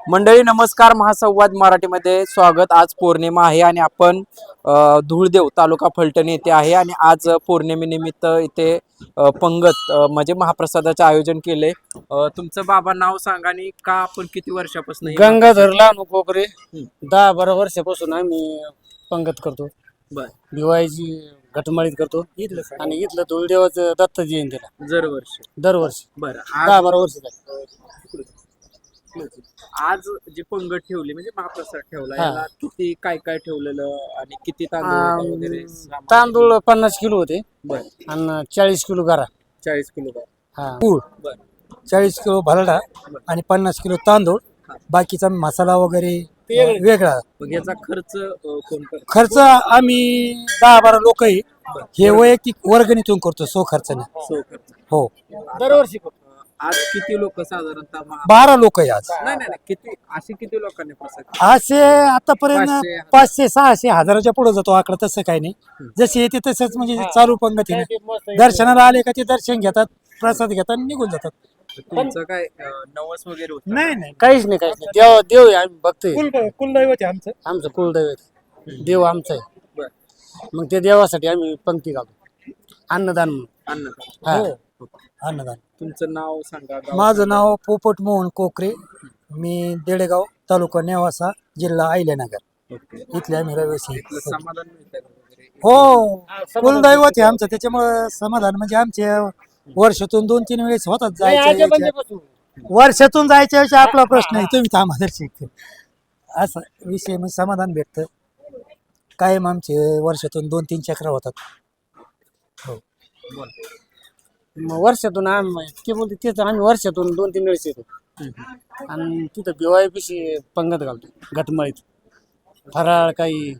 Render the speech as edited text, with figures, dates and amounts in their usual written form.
मंडळी नमस्कार. महासंवाद मराठीमध्ये स्वागत. आज पौर्णिमा आहे आणि आपण धुळदेव तालुका फलटण येथे आहे आणि आज पौर्णिमेनिमित्त इथे पंगत म्हणजे महाप्रसादाचे आयोजन केले. तुमचं बाबा नाव सांगा आणि का आपण किती वर्षापासून गंगाधर लहानू कोकरे 10-12 वर्षापासून आम्ही पंगत करतो. बर दिवाळीची घटमाळीत करतो आणि इथलं धुळदेवाचं दत्त जयंतीला दरवर्षी बरं 10-12 वर्ष झाली. आज जी पंगत ठेवली म्हणजे महाप्रसाद ठेवला हा. याला किती काय काय ठेवलेलं आणि किती तांदूळ वगैरे तांदूळ 50 किलो होते बर आणि 40 किलो गारा. 40 किलो काय हा गूळ बर 40 किलो भरडा आणि 50 किलो तांदूळ. बाकीचा मसाला वगैरे वेगळा. मग याचा खर्च कोण करतं? खर्च आम्ही 10-12 लोक हे वैयक्तिक वर्गणीतून करतो सो खर्चाने. सो खर्च हो दरवर्षी करतो. आज किती लोक साधारणतः 12 लोक आहे आज. नाही नाही नाही, किती असे किती लोकांनी प्रसाद असे आतापर्यंत 500, 500-600 हजाराच्या पुढे जातो आकडा. तसं काही नाही, जसे येते तसंच म्हणजे चालू पंगतीने दर्शनाला आले का ते दर्शन घेतात, प्रसाद घेतात आणि निघून जातात. तुमचं काय नवस वगैरे होतं? नाही काहीच नाही देव आहे. आम्ही बघतोय कुलदैवत आहे आमचं. आमचं कुलदैवत देव आमचं आहे. बर मग त्या देवासाठी आम्ही पंक्ती घालतो. अन्नदान म्हणून. अन्न हा. हो. अन्नदान. तुमचं नाव सांगा गाव माझं नाव पोपट मोहन कोकरे. मी देडेगाव तालुका नेवासा जिल्हा अहिल्यानगर ओके. इथले आम्ही रहिवासी. इथलं समाधान मिळतं का वगैरे? हो, कुलदैवत आहे आमचं. त्याच्यामुळं समाधान म्हणजे आमचे वर्षातून 2-3 वेळेस होतात जायचं. वर्षातून जायच्या वेळेस आपला प्रश्न आहे तुम्ही थांबा दर्शक असा विषय म्हणजे समाधान भेटतं. कायम आमचे वर्षातून 2-3 चक्र होतात. हो. मग वर्षातून आम्ही ते बोलते तेच आम्ही वर्षातून 2-3 वेळेस येतो आणि तिथं दिवाळीपाशी पंगत घालतो घटमाळीत. फराळ काही